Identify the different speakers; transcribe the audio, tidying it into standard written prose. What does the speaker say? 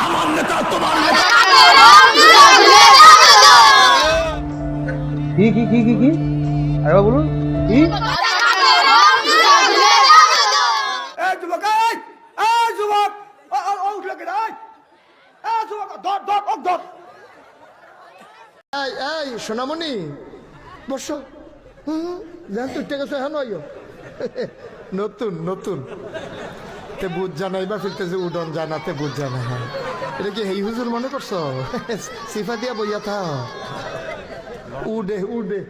Speaker 1: আমার নেতা তোমার নেতা।
Speaker 2: কি কি কি কি কি আরে বলুন কি
Speaker 1: যুবক যুবক উঠলো কে যুবক ধর ধর ধর।
Speaker 3: এই এই সোনামণি বসো জান তুই টেকে হ্যাঁ নয় নতুন নতুন তে বুঝ জানাই বা ফিরতেছে উডন জানাতে বুঝ জানা হ্যাঁ এটা কি হেই হুজুর মনে করছো সিফা দিয়া বইয়া থা উডে উডে